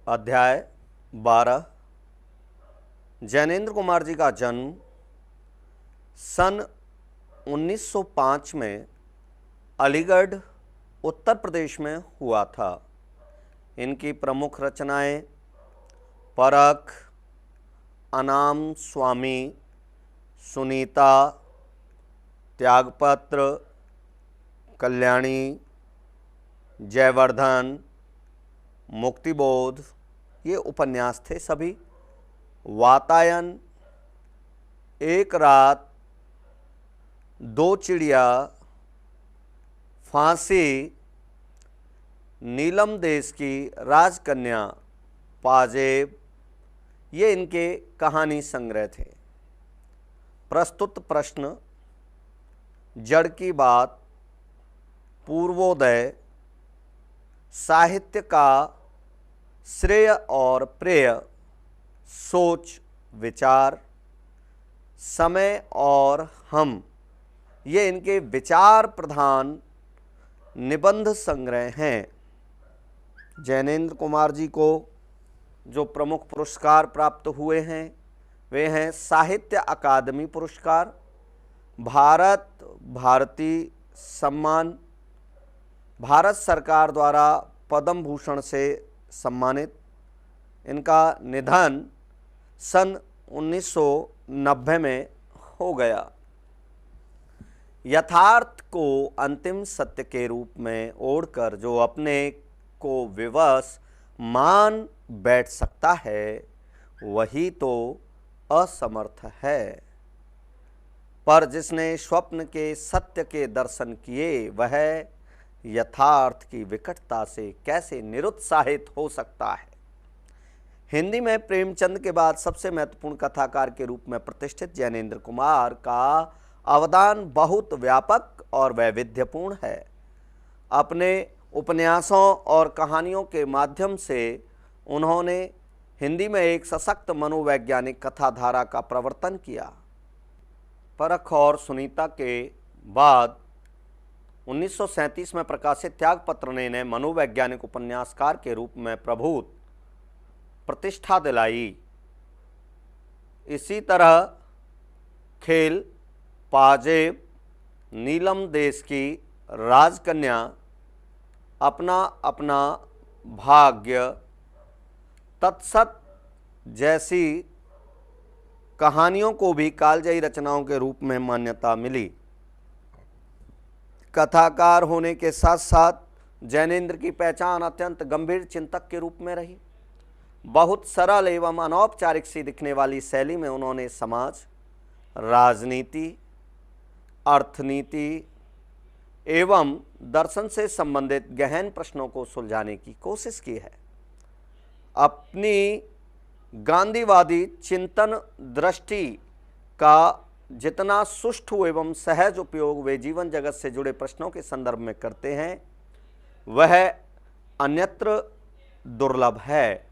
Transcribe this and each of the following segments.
अध्याय 12। जैनेंद्र कुमार जी का जन्म सन 1905 में अलीगढ़ उत्तर प्रदेश में हुआ था। इनकी प्रमुख रचनाएं परख, अनाम स्वामी, सुनीता, त्यागपत्र, कल्याणी, जयवर्धन, मुक्तिबोध ये उपन्यास थे सभी। वातायन, एक रात, दो चिड़िया, फांसी, नीलम देश की राजकन्या, पाजेब ये इनके कहानी संग्रह थे। प्रस्तुत प्रश्न, जड़ की बात, पूर्वोदय, साहित्य का श्रेय और प्रेय, सोच विचार, समय और हम ये इनके विचार प्रधान निबंध संग्रह हैं। जैनेंद्र कुमार जी को जो प्रमुख पुरस्कार प्राप्त हुए हैं वे हैं साहित्य अकादमी पुरस्कार, भारत भारती सम्मान, भारत सरकार द्वारा पद्म भूषण से सम्मानित। इनका निधन सन 1990 में हो गया। यथार्थ को अंतिम सत्य के रूप में ओढ़कर जो अपने को विवश मान बैठ सकता है वही तो असमर्थ है। पर जिसने स्वप्न के सत्य के दर्शन किए वह यथार्थ की विकटता से कैसे निरुत्साहित हो सकता है। हिंदी में प्रेमचंद के बाद सबसे महत्वपूर्ण कथाकार के रूप में प्रतिष्ठित जैनेंद्र कुमार का अवदान बहुत व्यापक और वैविध्यपूर्ण है। अपने उपन्यासों और कहानियों के माध्यम से उन्होंने हिंदी में एक सशक्त मनोवैज्ञानिक कथाधारा का प्रवर्तन किया। परख और सुनीता के बाद 1937 में प्रकाशित त्यागपत्र ने इन्हें मनोवैज्ञानिक उपन्यासकार के रूप में प्रभुत प्रतिष्ठा दिलाई। इसी तरह खेल, पाजेब, नीलम देश की राजकन्या, अपना अपना भाग्य, तत्सत जैसी कहानियों को भी कालजयी रचनाओं के रूप में मान्यता मिली। कथाकार होने के साथ साथ जैनेंद्र की पहचान अत्यंत गंभीर चिंतक के रूप में रही। बहुत सरल एवं अनौपचारिक सी दिखने वाली शैली में उन्होंने समाज, राजनीति, अर्थनीति एवं दर्शन से संबंधित गहन प्रश्नों को सुलझाने की कोशिश की है। अपनी गांधीवादी चिंतन दृष्टि का जितना सुष्ठु एवं सहज उपयोग वे जीवन जगत से जुड़े प्रश्नों के संदर्भ में करते हैं वह अन्यत्र दुर्लभ है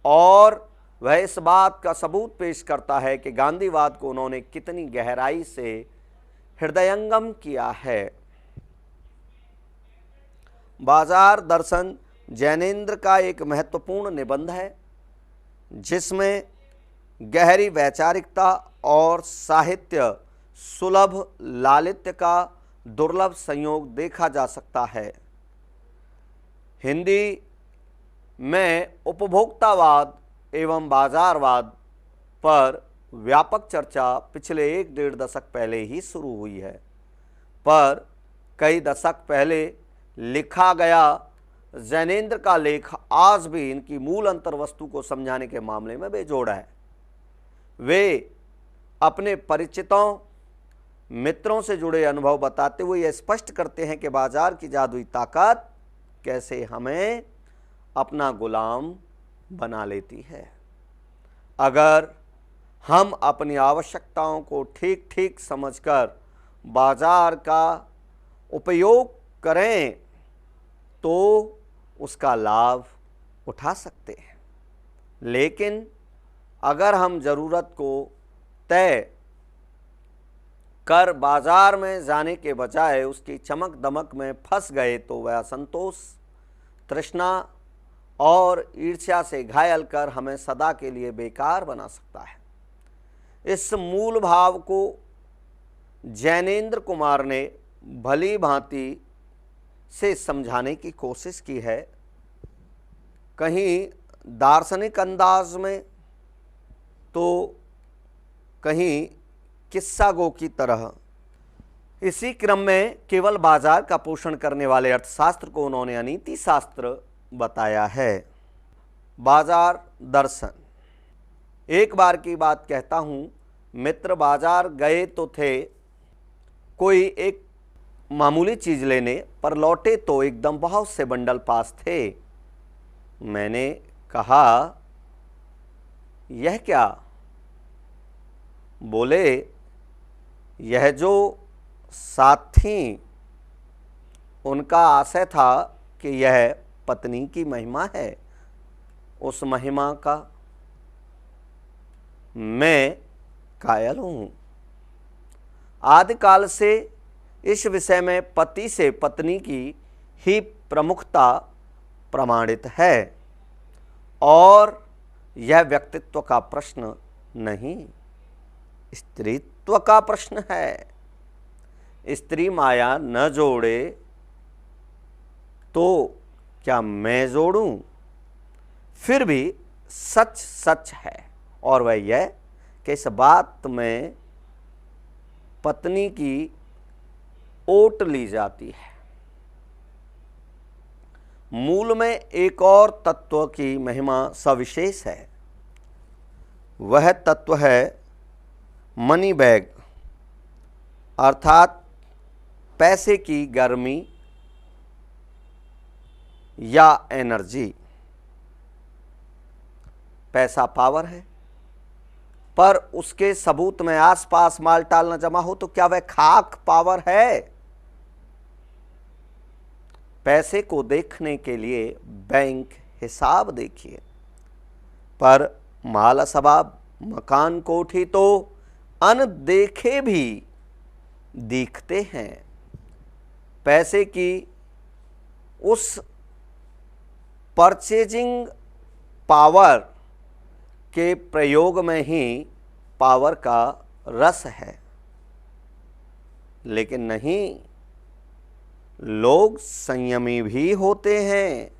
और वह इस बात का सबूत पेश करता है कि गांधीवाद को उन्होंने कितनी गहराई से हृदयंगम किया है। बाजार दर्शन जैनेंद्र का एक महत्वपूर्ण निबंध है जिसमें गहरी वैचारिकता और साहित्य सुलभ लालित्य का दुर्लभ संयोग देखा जा सकता है। हिंदी में उपभोक्तावाद एवं बाजारवाद पर व्यापक चर्चा पिछले 1-1.5 दशक पहले ही शुरू हुई है, पर कई दशक पहले लिखा गया जैनेंद्र का लेख आज भी इनकी मूल अंतर्वस्तु को समझाने के मामले में बेजोड़ है। वे अपने परिचितों, मित्रों से जुड़े अनुभव बताते हुए यह स्पष्ट करते हैं कि बाजार की जादुई ताकत कैसे हमें अपना गुलाम बना लेती है। अगर हम अपनी आवश्यकताओं को ठीक ठीक समझकर बाजार का उपयोग करें तो उसका लाभ उठा सकते हैं, लेकिन अगर हम ज़रूरत को तय कर बाजार में जाने के बजाय उसकी चमक दमक में फंस गए तो वह असंतोष, तृष्णा और ईर्ष्या से घायल कर हमें सदा के लिए बेकार बना सकता है। इस मूल भाव को जैनेन्द्र कुमार ने भली भांति से समझाने की कोशिश की है, कहीं दार्शनिक अंदाज में तो कहीं किस्सा गो की तरह। इसी क्रम में केवल बाजार का पोषण करने वाले अर्थशास्त्र को उन्होंने अनीति शास्त्र बताया है। बाजार दर्शन। एक बार की बात कहता हूँ, मित्र बाजार गए तो थे कोई एक मामूली चीज़ लेने, पर लौटे तो एकदम बहुत से बंडल पास थे। मैंने कहा, यह क्या? बोले, यह जो साथी, उनका आशय था कि यह पत्नी की महिमा है। उस महिमा का मैं कायल हूँ। आदिकाल से इस विषय में पति से पत्नी की ही प्रमुखता प्रमाणित है और यह व्यक्तित्व का प्रश्न नहीं, स्त्रीत्व का प्रश्न है। स्त्री माया न जोड़े तो क्या मैं जोड़ूं? फिर भी सच सच है, और वह यह कि इस बात में पत्नी की ओट ली जाती है। मूल में एक और तत्व की महिमा सविशेष है। वह तत्व है मनी बैग, अर्थात पैसे की गर्मी या एनर्जी। पैसा पावर है, पर उसके सबूत में आसपास माल टाल न जमा हो तो क्या वह खाक पावर है? पैसे को देखने के लिए बैंक हिसाब देखिए, पर माल असबाब मकान कोठी तो अनदेखे भी दिखते हैं। पैसे की उस परचेजिंग पावर के प्रयोग में ही पावर का रस है। लेकिन नहीं, लोग संयमी भी होते हैं।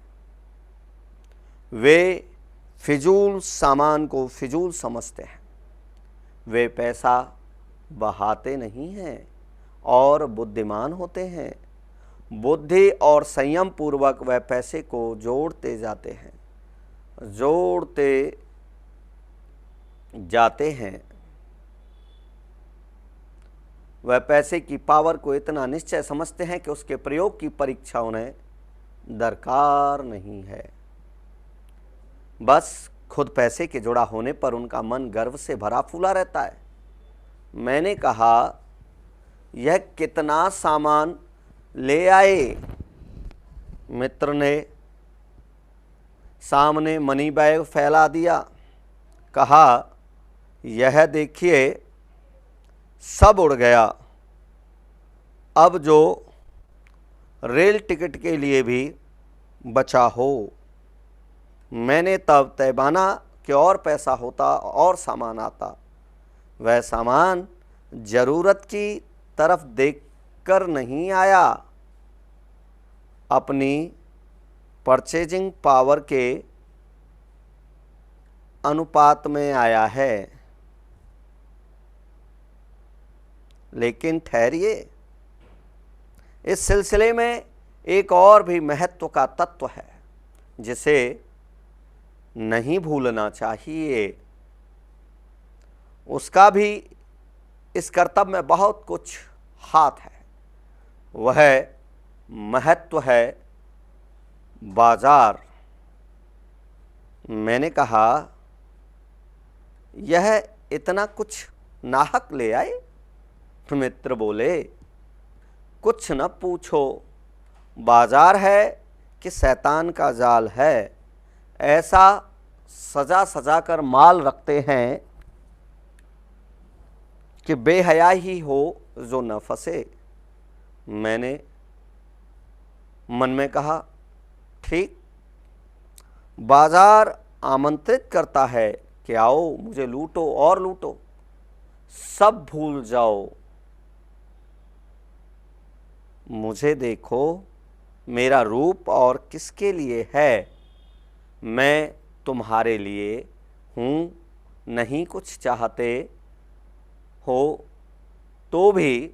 वे फिजूल सामान को फिजूल समझते हैं। वे पैसा बहाते नहीं हैं और बुद्धिमान होते हैं। बुद्धि और संयम पूर्वक वह पैसे को जोड़ते जाते हैं, जोड़ते जाते हैं। वह पैसे की पावर को इतना निश्चय समझते हैं कि उसके प्रयोग की परीक्षा उन्हें दरकार नहीं है। बस खुद पैसे के जुड़ा होने पर उनका मन गर्व से भरा फूला रहता है। मैंने कहा, यह कितना सामान ले आए? मित्र ने सामने मनी बैग फैला दिया। कहा, यह देखिए, सब उड़ गया। अब जो रेल टिकट के लिए भी बचा हो। मैंने तब तय माना कि और पैसा होता और सामान आता। वह सामान जरूरत की तरफ देखकर नहीं आया, अपनी परचेजिंग पावर के अनुपात में आया है। लेकिन ठहरिए, इस सिलसिले में एक और भी महत्व का तत्व है जिसे नहीं भूलना चाहिए। उसका भी इस कर्तव्य में बहुत कुछ हाथ है। वह महत्व है बाजार। मैंने कहा, यह इतना कुछ नाहक ले आए? मित्र बोले, कुछ न पूछो, बाजार है कि शैतान का जाल है। ऐसा सजा सजा कर माल रखते हैं कि बेहया ही हो जो न फंसे। मैंने मन में कहा, ठीक, बाजार आमंत्रित करता है कि आओ मुझे लूटो और लूटो, सब भूल जाओ, मुझे देखो, मेरा रूप और किसके लिए है, मैं तुम्हारे लिए हूँ, नहीं कुछ चाहते हो तो भी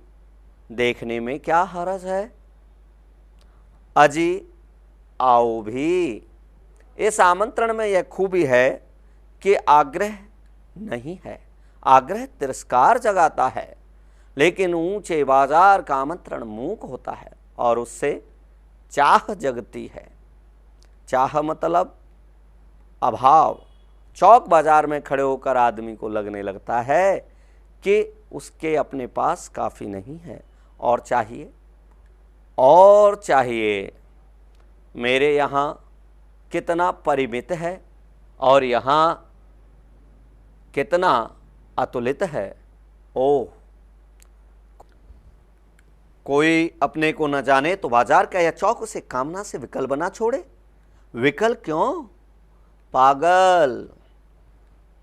देखने में क्या हर्ज है, अजी आओ भी। इस आमंत्रण में यह खूबी है कि आग्रह नहीं है, आग्रह तिरस्कार जगाता है, लेकिन ऊंचे बाजार का आमंत्रण मूक होता है और उससे चाह जगती है। चाह मतलब अभाव। चौक बाजार में खड़े होकर आदमी को लगने लगता है कि उसके अपने पास काफ़ी नहीं है और चाहिए और चाहिए। मेरे यहाँ कितना परिमित है और यहाँ कितना अतुलित है। ओह, कोई अपने को न जाने तो बाजार का यह चौक उसे कामना से विकल बना छोड़े। विकल क्यों? पागल,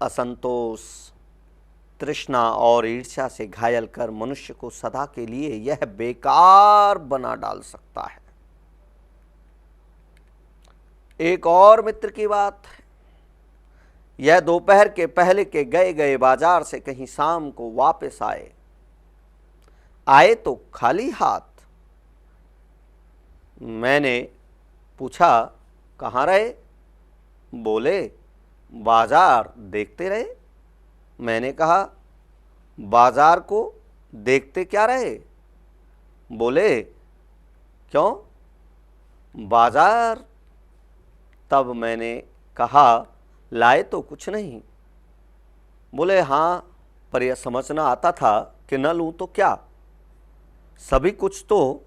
असंतोष, तृष्णा और ईर्ष्या से घायल कर मनुष्य को सदा के लिए यह बेकार बना डाल सकता है। एक और मित्र की बात है। यह दोपहर के पहले के गए गए बाजार से कहीं शाम को वापस आए तो खाली हाथ। मैंने पूछा, कहाँ रहे? बोले, बाजार देखते रहे। मैंने कहा, बाजार को देखते क्या रहे? बोले, क्यों? बाजार। तब मैंने कहा, लाए तो कुछ नहीं। बोले, हाँ, पर यह समझना आता था कि न लूँ तो क्या, सभी कुछ तो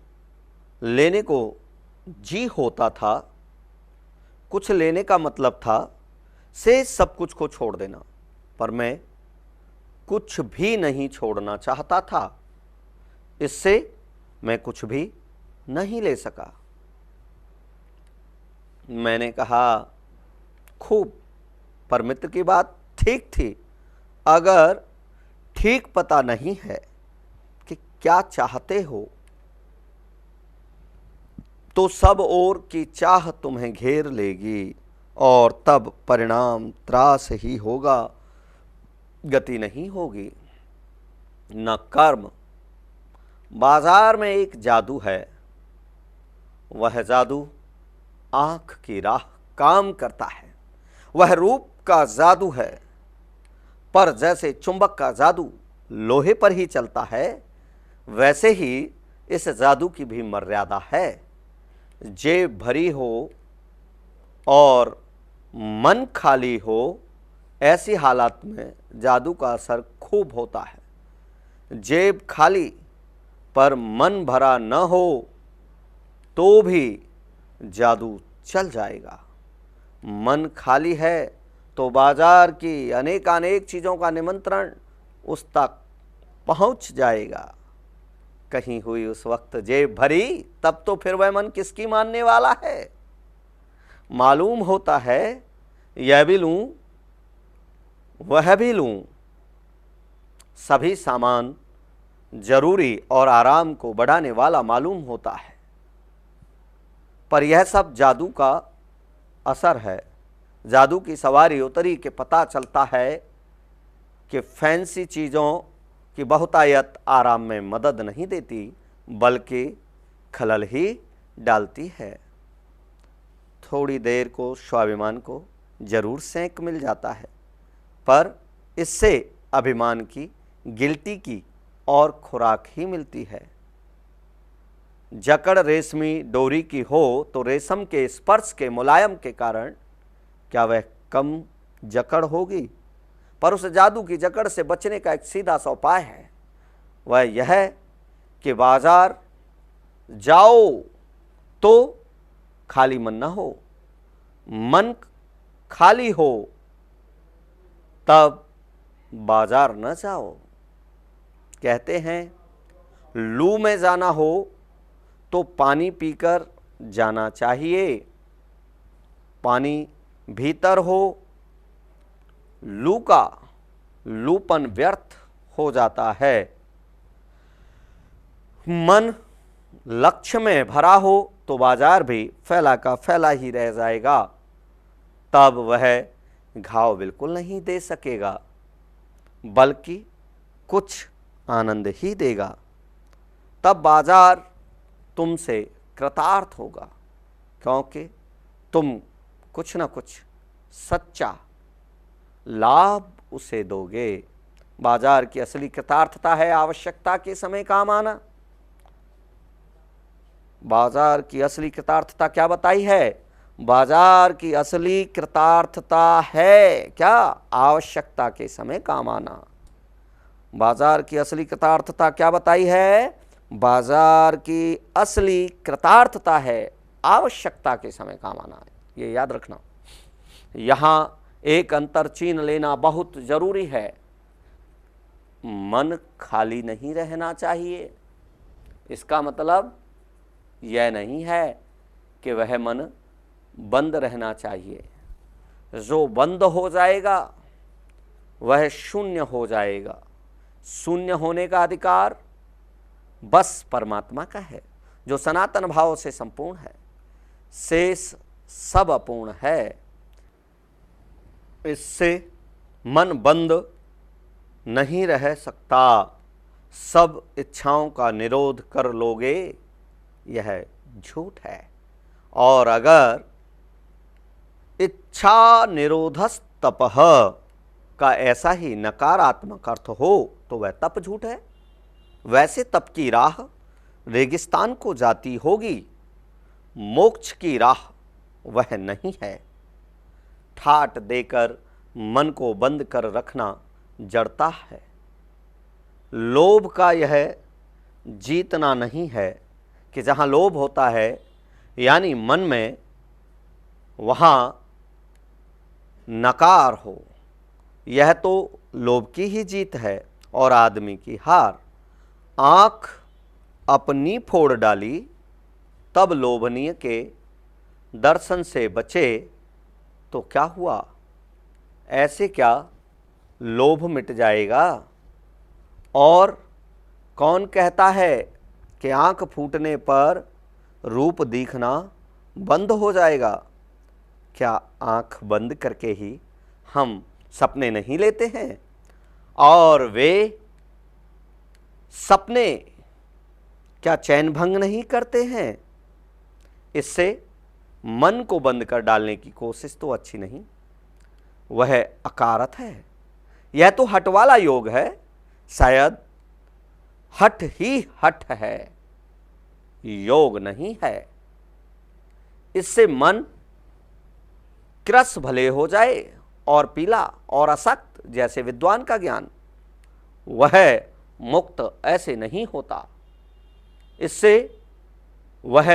लेने को जी होता था। कुछ लेने का मतलब था से सब कुछ को छोड़ देना, पर मैं कुछ भी नहीं छोड़ना चाहता था, इससे मैं कुछ भी नहीं ले सका। मैंने कहा, खूब, पर मित्र की बात ठीक थी। अगर ठीक पता नहीं है कि क्या चाहते हो तो सब ओर की चाह तुम्हें घेर लेगी और तब परिणाम त्रास ही होगा, गति नहीं होगी, न कर्म। बाजार में एक जादू है, वह जादू आँख की राह काम करता है। वह रूप का जादू है, पर जैसे चुंबक का जादू लोहे पर ही चलता है, वैसे ही इस जादू की भी मर्यादा है। जेब भरी हो और मन खाली हो, ऐसी हालात में जादू का असर खूब होता है। जेब खाली पर मन भरा न हो तो भी जादू चल जाएगा। मन खाली है तो बाजार की अनेकानेक चीज़ों का निमंत्रण उस तक पहुंच जाएगा। कहीं हुई उस वक्त जेब भरी, तब तो फिर वह मन किसकी मानने वाला है। मालूम होता है यह भी लूं वह भी लूं, सभी सामान जरूरी और आराम को बढ़ाने वाला मालूम होता है, पर यह सब जादू का असर है। जादू की सवारी उतरी के पता चलता है कि फैंसी चीज़ों की बहुतायत आराम में मदद नहीं देती, बल्कि खलल ही डालती है। थोड़ी देर को स्वाभिमान को जरूर सेंक मिल जाता है, पर इससे अभिमान की, गिल्टी की और खुराक ही मिलती है। जकड़ रेशमी डोरी की हो तो रेशम के स्पर्श के मुलायम के कारण क्या वह कम जकड़ होगी? पर उस जादू की जकड़ से बचने का एक सीधा सा उपाय है, वह यह है कि बाजार जाओ तो खाली मन न हो, मन खाली हो तब बाजार न जाओ। कहते हैं लू में जाना हो तो पानी पीकर जाना चाहिए, पानी भीतर हो, लूपन व्यर्थ हो जाता है। मन लक्ष्य में भरा हो तो बाजार भी फैला का फैला ही रह जाएगा, तब वह घाव बिल्कुल नहीं दे सकेगा, बल्कि कुछ आनंद ही देगा। तब बाजार तुमसे कृतार्थ होगा, क्योंकि तुम कुछ ना कुछ सच्चा लाभ उसे दोगे। बाजार की असली कृतार्थता है आवश्यकता के समय काम आना। बाजार की असली कृतार्थता क्या बताई है? बाजार की असली कृतार्थता है क्या? आवश्यकता के समय काम आना। बाजार की असली कृतार्थता क्या बताई है? बाजार की असली कृतार्थता है आवश्यकता के समय काम आना। ये याद रखना। यहां एक अंतर चीन लेना बहुत जरूरी है। मन खाली नहीं रहना चाहिए। इसका मतलब यह नहीं है कि वह मन बंद रहना चाहिए। जो बंद हो जाएगा वह शून्य हो जाएगा। शून्य होने का अधिकार बस परमात्मा का है, जो सनातन भाव से संपूर्ण है। शेष सब अपूर्ण है। इससे मन बंद नहीं रह सकता। सब इच्छाओं का निरोध कर लोगे, यह झूठ है। और अगर इच्छा निरोधस्तपः का ऐसा ही नकारात्मक अर्थ हो तो वह तप झूठ है। वैसे तप की राह रेगिस्तान को जाती होगी, मोक्ष की राह वह नहीं है। ठाट देकर मन को बंद कर रखना जड़ता है। लोभ का यह जीतना नहीं है कि जहाँ लोभ होता है यानी मन में, वहाँ नकार हो। यह तो लोभ की ही जीत है और आदमी की हार। आँख अपनी फोड़ डाली तब लोभनीय के दर्शन से बचे तो क्या हुआ? ऐसे क्या लोभ मिट जाएगा? और कौन कहता है कि आँख फूटने पर रूप दिखना बंद हो जाएगा? क्या आँख बंद करके ही हम सपने नहीं लेते हैं? और वे सपने क्या चैन भंग नहीं करते हैं? इससे मन को बंद कर डालने की कोशिश तो अच्छी नहीं, वह अकारत है। यह तो हट वाला योग है। शायद हठ ही हठ है, योग नहीं है। इससे मन कृस भले हो जाए और पीला और असक्त जैसे विद्वान का ज्ञान, वह मुक्त ऐसे नहीं होता। इससे वह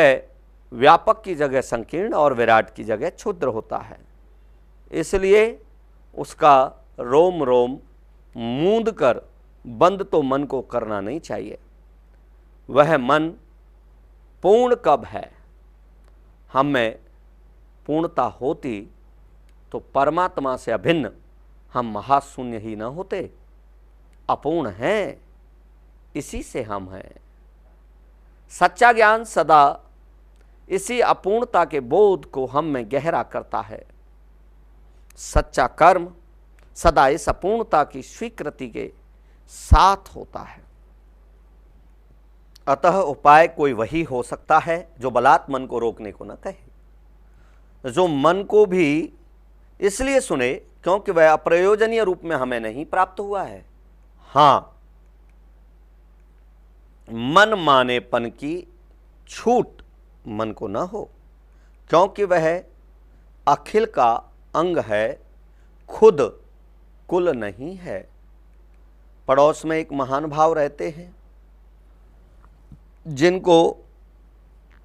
व्यापक की जगह संकीर्ण और विराट की जगह क्षुद्र होता है। इसलिए उसका रोम रोम मूंद कर बंद तो मन को करना नहीं चाहिए। वह मन पूर्ण कब है? हम में पूर्णता होती तो परमात्मा से अभिन्न हम महाशून्य ही न होते। अपूर्ण हैं, इसी से हम हैं। सच्चा ज्ञान सदा इसी अपूर्णता के बोध को हम में गहरा करता है। सच्चा कर्म सदा इस अपूर्णता की स्वीकृति के साथ होता है। अतः उपाय कोई वही हो सकता है जो बलात् मन को रोकने को न कहे, जो मन को भी इसलिए सुने क्योंकि वह अप्रयोजनीय रूप में हमें नहीं प्राप्त हुआ है। हाँ, मन मानेपन की छूट मन को न हो, क्योंकि वह अखिल का अंग है, खुद कुल नहीं है। पड़ोस में एक महान भाव रहते हैं जिनको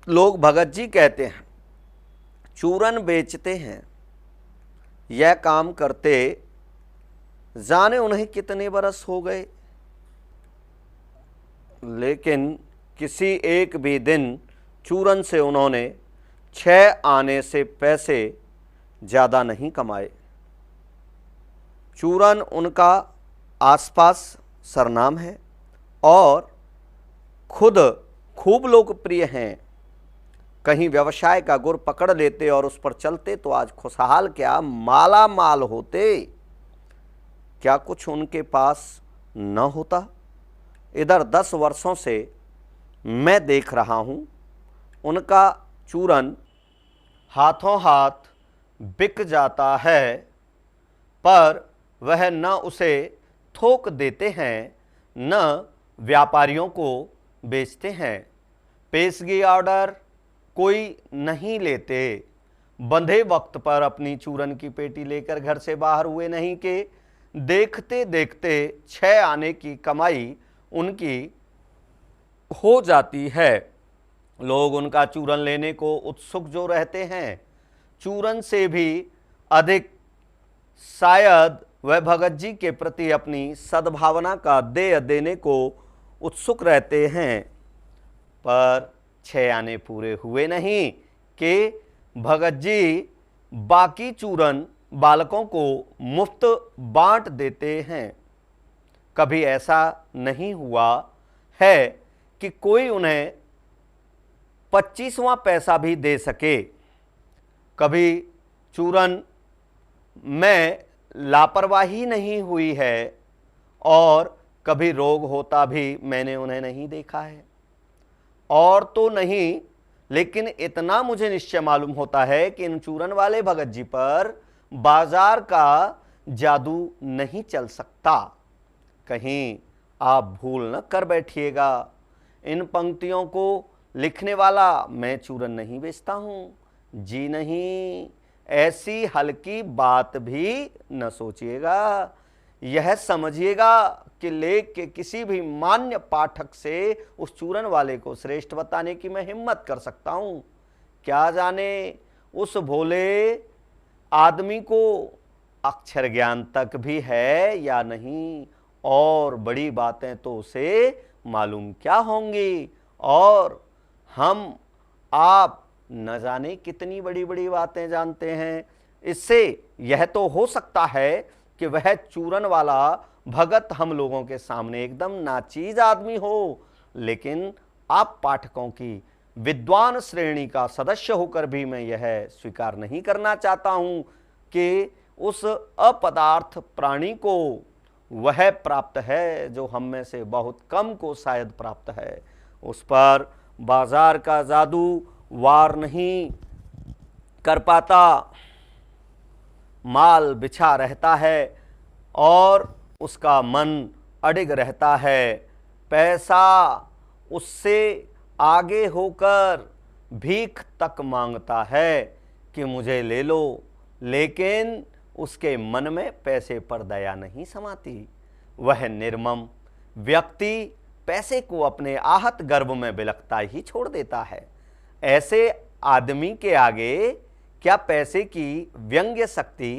लोग भगत जी कहते हैं। चूरन बेचते हैं। यह काम करते जाने उन्हें कितने बरस हो गए, लेकिन किसी एक भी दिन चूरन से उन्होंने 6 आने से पैसे ज़्यादा नहीं कमाए। चूरन उनका आसपास सरनाम है और खुद खूब लोकप्रिय हैं। कहीं व्यवसाय का गुर पकड़ लेते और उस पर चलते तो आज खुशहाल क्या माला माल होते। क्या कुछ उनके पास न होता? इधर 10 वर्षों से मैं देख रहा हूँ उनका चूरन हाथों हाथ बिक जाता है, पर वह न उसे थोक देते हैं न व्यापारियों को बेचते हैं। पेशगी ऑर्डर कोई नहीं लेते। बंधे वक्त पर अपनी चूरन की पेटी लेकर घर से बाहर हुए नहीं कि देखते देखते 6 आने की कमाई उनकी हो जाती है। लोग उनका चूरन लेने को उत्सुक जो रहते हैं, चूरन से भी अधिक शायद वह भगत जी के प्रति अपनी सद्भावना का देय देने को उत्सुक रहते हैं। पर 6 आने पूरे हुए नहीं कि भगत जी बाकी चूरन बालकों को मुफ्त बांट देते हैं। कभी ऐसा नहीं हुआ है कि कोई उन्हें 25वां पैसा भी दे सके। कभी चूरन में लापरवाही नहीं हुई है और कभी रोग होता भी मैंने उन्हें नहीं देखा है। और तो नहीं, लेकिन इतना मुझे निश्चय मालूम होता है कि इन चूरन वाले भगत जी पर बाजार का जादू नहीं चल सकता। कहीं आप भूल न कर बैठिएगा, इन पंक्तियों को लिखने वाला मैं चूरन नहीं बेचता हूं। जी नहीं, ऐसी हल्की बात भी न सोचिएगा। यह समझिएगा कि लेख के किसी भी मान्य पाठक से उस चूरन वाले को श्रेष्ठ बताने की मैं हिम्मत कर सकता हूं। क्या जाने उस भोले आदमी को अक्षर ज्ञान तक भी है या नहीं, और बड़ी बातें तो उसे मालूम क्या होंगी, और हम आप न जाने कितनी बड़ी बड़ी बातें जानते हैं। इससे यह तो हो सकता है कि वह चूरन वाला भगत हम लोगों के सामने एकदम नाचीज आदमी हो, लेकिन आप पाठकों की विद्वान श्रेणी का सदस्य होकर भी मैं यह स्वीकार नहीं करना चाहता हूं कि उस अपदार्थ प्राणी को वह प्राप्त है जो हम में से बहुत कम को शायद प्राप्त है। उस पर बाजार का जादू वार नहीं कर पाता। माल बिछा रहता है और उसका मन अडिग रहता है। पैसा उससे आगे होकर भीख तक मांगता है कि मुझे ले लो, लेकिन उसके मन में पैसे पर दया नहीं समाती। वह निर्मम व्यक्ति पैसे को अपने आहत गर्भ में बिलखता ही छोड़ देता है। ऐसे आदमी के आगे क्या पैसे की व्यंग्य शक्ति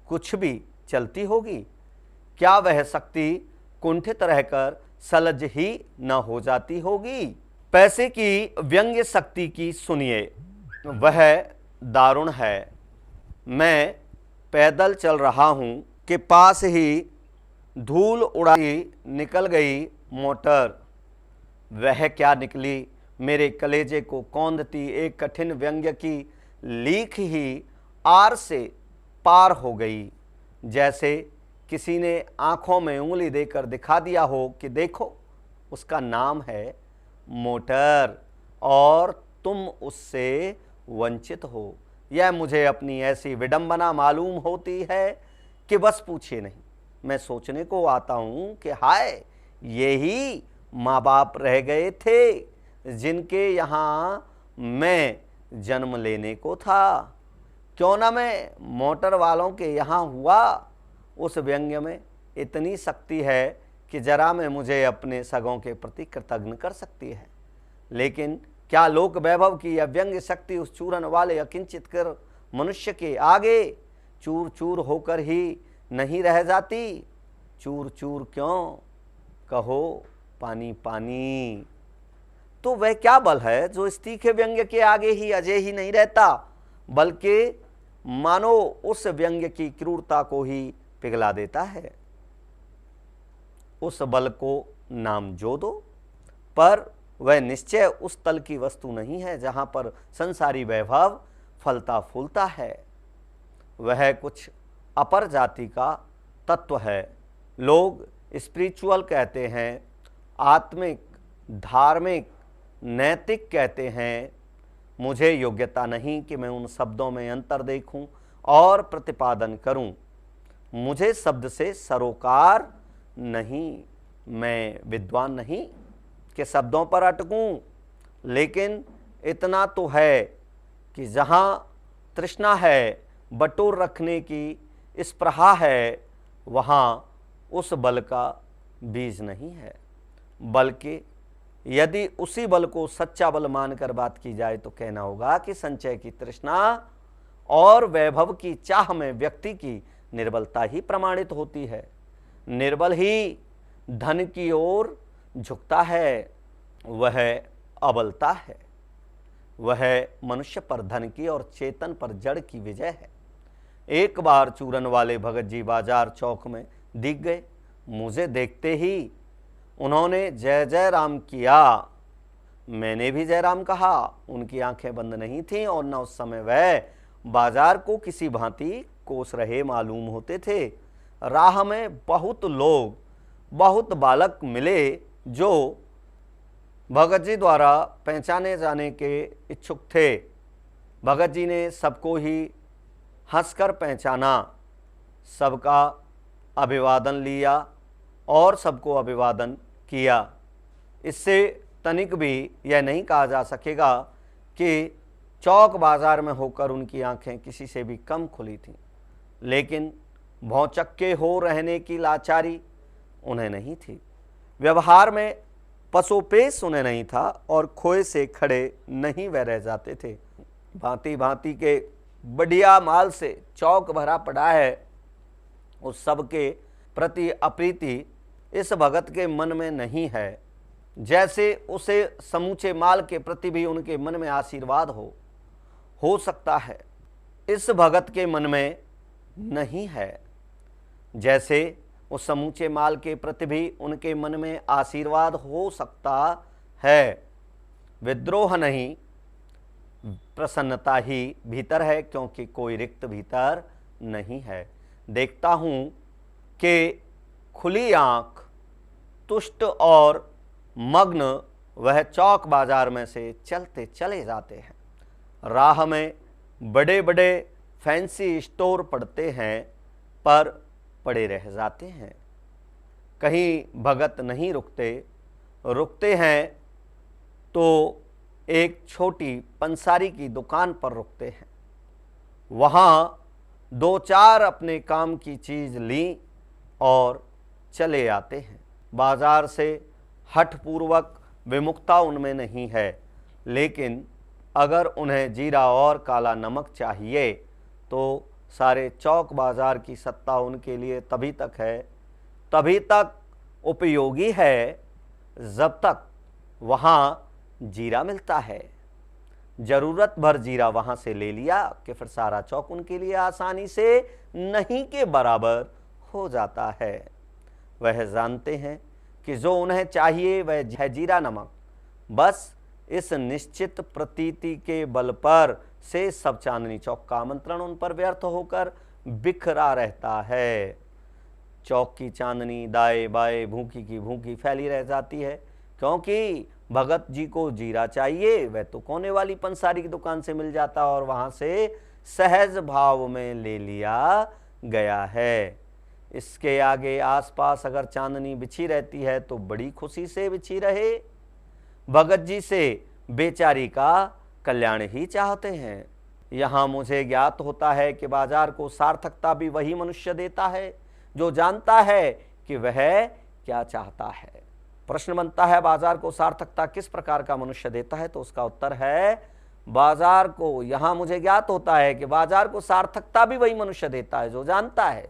कुछ भी चलती होगी? क्या वह शक्ति कुंठित रहकर सलज ही न हो जाती होगी? पैसे की व्यंग्य शक्ति की सुनिए, वह दारुण है। मैं पैदल चल रहा हूं कि पास ही धूल उड़ाई निकल गई मोटर। वह क्या निकली, मेरे कलेजे को कौंधती एक कठिन व्यंग्य की लीक ही आर से पार हो गई। जैसे किसी ने आंखों में उंगली देकर दिखा दिया हो कि देखो, उसका नाम है मोटर और तुम उससे वंचित हो। यह मुझे अपनी ऐसी विडंबना मालूम होती है कि बस पूछिए नहीं। मैं सोचने को आता हूँ कि हाय, यही माँ बाप रह गए थे जिनके यहाँ मैं जन्म लेने को था। क्यों ना मैं मोटर वालों के यहाँ हुआ। उस व्यंग्य में इतनी शक्ति है कि जरा में मुझे अपने सगों के प्रति कृतज्ञ कर सकती है। लेकिन क्या लोक वैभव की यह व्यंग्य शक्ति उस चूरन वाले अकिंचित कर मनुष्य के आगे चूर चूर होकर ही नहीं रह जाती? चूर चूर क्यों, कहो पानी पानी। तो वह क्या बल है जो इस तीखे व्यंग्य के आगे ही अजय ही नहीं रहता, बल्कि मानो उस व्यंग्य की क्रूरता को ही पिघला देता है। उस बल को नाम जो दो, पर वह निश्चय उस तल की वस्तु नहीं है जहां पर संसारी वैभव फलता फूलता है। वह कुछ अपर जाति का तत्व है। लोग स्पिरिचुअल कहते हैं, आत्मिक, धार्मिक, नैतिक कहते हैं। मुझे योग्यता नहीं कि मैं उन शब्दों में अंतर देखूं और प्रतिपादन करूं। मुझे शब्द से सरोकार नहीं, मैं विद्वान नहीं कि शब्दों पर अटकूं। लेकिन इतना तो है कि जहां तृष्णा है, बटोर रखने की स्पृहा है, वहां उस बल का बीज नहीं है। बल्कि यदि उसी बल को सच्चा बल मानकर बात की जाए तो कहना होगा कि संचय की तृष्णा और वैभव की चाह में व्यक्ति की निर्बलता ही प्रमाणित होती है। निर्बल ही धन की ओर झुकता है, वह अबलता है। वह मनुष्य पर धन की और चेतन पर जड़ की विजय है। एक बार चूरन वाले भगत जी बाजार चौक में दिख गए। मुझे देखते ही उन्होंने जय जय राम किया। मैंने भी जय राम कहा। उनकी आंखें बंद नहीं थीं और न उस समय वह बाजार को किसी भांति कोस रहे मालूम होते थे। राह में बहुत लोग, बहुत बालक मिले जो भगत जी द्वारा पहचाने जाने के इच्छुक थे। भगत जी ने सबको ही हंसकर पहचाना, सबका अभिवादन लिया और सबको अभिवादन किया। इससे तनिक भी यह नहीं कहा जा सकेगा कि चौक बाजार में होकर उनकी आंखें किसी से भी कम खुली थीं। लेकिन भौचक्के हो रहने की लाचारी उन्हें नहीं थी। व्यवहार में पसोपेश उन्हें नहीं था और खोए से खड़े नहीं वह रह जाते थे। भांति भांति के बढ़िया माल से चौक भरा पड़ा है। उस सब के प्रति अप्रीति इस भगत के मन में नहीं है, जैसे उसे समूचे माल के प्रति भी उनके मन में आशीर्वाद हो सकता है। इस भगत के मन में नहीं है, जैसे उस समूचे माल के प्रति भी उनके मन में आशीर्वाद हो सकता है। विद्रोह नहीं, प्रसन्नता ही भीतर है, क्योंकि कोई रिक्त भीतर नहीं है। देखता हूं कि खुली आंख, तुष्ट और मग्न वह चौक बाजार में से चलते चले जाते हैं। राह में बड़े बड़े फैंसी स्टोर पड़ते हैं, पर पड़े रह जाते हैं। कहीं भगत नहीं रुकते हैं तो एक छोटी पंसारी की दुकान पर रुकते हैं। वहाँ दो चार अपने काम की चीज़ ली और चले आते हैं। बाजार से हठपूर्वक विमुखता उनमें नहीं है, लेकिन अगर उन्हें जीरा और काला नमक चाहिए तो सारे चौक बाजार की सत्ता उनके लिए तभी तक उपयोगी है जब तक वहाँ जीरा मिलता है। ज़रूरत भर जीरा वहाँ से ले लिया कि फिर सारा चौक उनके लिए आसानी से नहीं के बराबर हो जाता है। वह जानते हैं कि जो उन्हें चाहिए वह है जीरा नमक। बस इस निश्चित प्रतीति के बल पर से सब चांदनी चौक का आमंत्रण उन पर व्यर्थ होकर बिखरा रहता है। चौक की चांदनी दाएं बाएं भूखी की भूखी फैली रह जाती है, क्योंकि भगत जी को जीरा चाहिए वह तो कोने वाली पंसारी की दुकान से मिल जाता और वहां से सहज भाव में ले लिया गया है। इसके आगे आसपास अगर चांदनी बिछी रहती है तो बड़ी खुशी से बिछी रहे। भगत जी से बेचारी का कल्याण ही चाहते हैं। यहाँ मुझे ज्ञात होता है कि बाजार को सार्थकता भी वही मनुष्य देता है जो जानता है कि वह क्या चाहता है। प्रश्न बनता है, बाजार को सार्थकता किस प्रकार का मनुष्य देता है? तो उसका उत्तर है, बाजार को, यहाँ मुझे ज्ञात होता है कि बाजार को सार्थकता भी वही मनुष्य देता है जो जानता है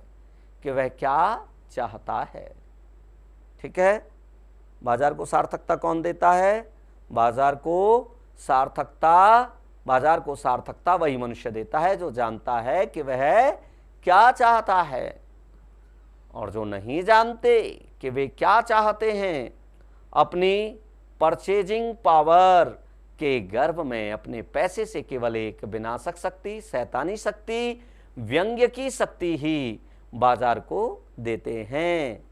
कि वह क्या चाहता है। ठीक है, बाजार को सार्थकता कौन देता है? बाजार को सार्थकता बाजार को सार्थकता वही मनुष्य देता है जो जानता है कि वह क्या चाहता है, और जो नहीं जानते कि वे क्या चाहते हैं, अपनी परचेजिंग पावर के गर्भ में अपने पैसे से केवल एक विनाशक शक्ति, शैतानी शक्ति, व्यंग्य की शक्ति ही बाजार को देते हैं।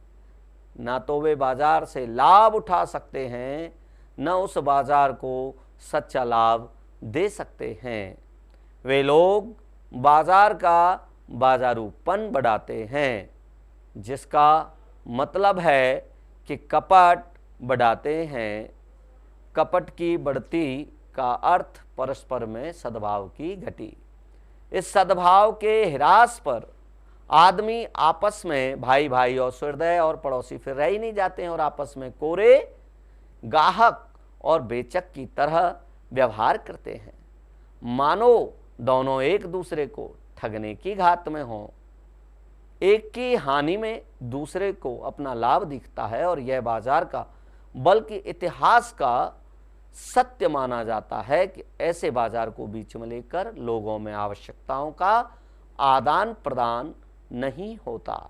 ना तो वे बाजार से लाभ उठा सकते हैं, न उस बाजार को सच्चा लाभ दे सकते हैं। वे लोग बाजार का बाजारूपन बढ़ाते हैं, जिसका मतलब है कि कपट बढ़ाते हैं। कपट की बढ़ती का अर्थ परस्पर में सद्भाव की घटी। इस सद्भाव के ह्रास पर आदमी आपस में भाई भाई और सहृदय और पड़ोसी फिर रह ही नहीं जाते हैं और आपस में कोरे गाहक और बेचक की तरह व्यवहार करते हैं, मानो दोनों एक दूसरे को ठगने की घात में हों। एक की हानि में दूसरे को अपना लाभ दिखता है, और यह बाजार का बल्कि इतिहास का सत्य माना जाता है कि ऐसे बाजार को बीच में लेकर लोगों में आवश्यकताओं का आदान प्रदान नहीं होता,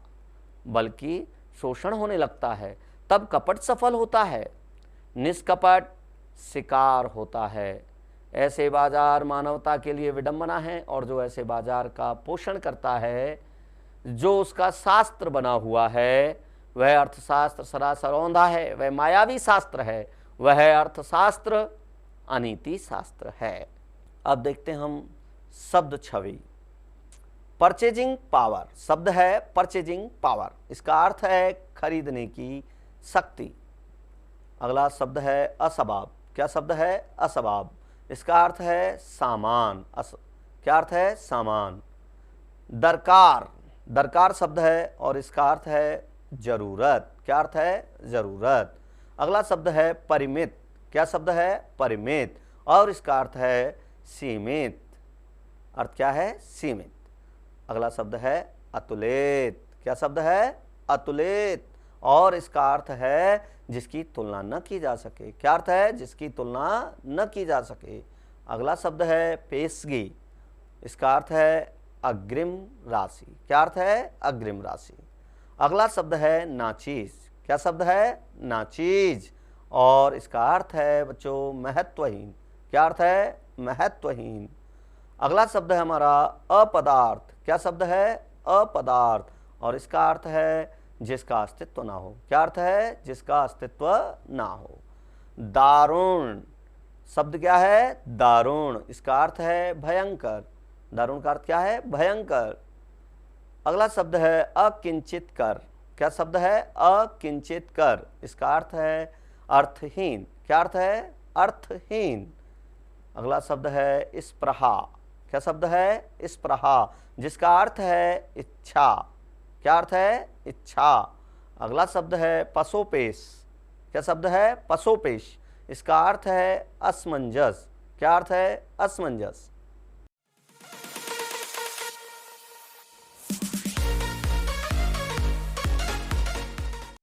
बल्कि शोषण होने लगता है। तब कपट सफल होता है, निष्कपट शिकार होता है। ऐसे बाजार मानवता के लिए विडंबना है, और जो ऐसे बाजार का पोषण करता है, जो उसका शास्त्र बना हुआ है, वह अर्थशास्त्र सरासर औंधा है, वह मायावी शास्त्र है, वह अर्थशास्त्र अनीति शास्त्र है। अब देखते हैं हम शब्द छवि। परचेजिंग पावर शब्द है परचेजिंग पावर, इसका अर्थ है खरीदने की शक्ति। अगला शब्द है असबाब। क्या शब्द है? असबाब। इसका अर्थ है सामान। क्या अर्थ है? सामान। दरकार, दरकार शब्द है और इसका अर्थ है जरूरत। क्या अर्थ है? जरूरत। अगला शब्द है परिमित। क्या शब्द है? परिमित, और इसका अर्थ है सीमित। अर्थ क्या है? सीमित। अगला शब्द है अतुलित। क्या शब्द है? अतुलित, और इसका अर्थ है जिसकी तुलना न की जा सके। क्या अर्थ है? जिसकी तुलना न की जा सके। अगला शब्द है पेशगी। इसका अर्थ है अग्रिम राशि। क्या अर्थ है? अग्रिम राशि। अगला शब्द है नाचीज। क्या शब्द है? नाचीज, और इसका अर्थ है बच्चों महत्वहीन। क्या अर्थ है? महत्वहीन। अगला शब्द है हमारा अपदार्थ। क्या शब्द है? अपदार्थ, और इसका अर्थ है जिसका अस्तित्व ना हो। क्या अर्थ है? जिसका अस्तित्व ना हो। दारुण शब्द क्या है? दारुण, इसका अर्थ है भयंकर। दारुण का अर्थ क्या है? भयंकर। अगला शब्द है अकिंचित कर। क्या शब्द है? अकिंचित कर, इसका अर्थ है अर्थहीन। क्या अर्थ है? अर्थहीन। अगला शब्द है स्पृहा। क्या शब्द है? स्पृहा, जिसका अर्थ है इच्छा। क्या अर्थ है? इच्छा। अगला शब्द है पशोपेश। क्या शब्द है? पशोपेश, इसका अर्थ है असमंजस। क्या अर्थ है? असमंजस।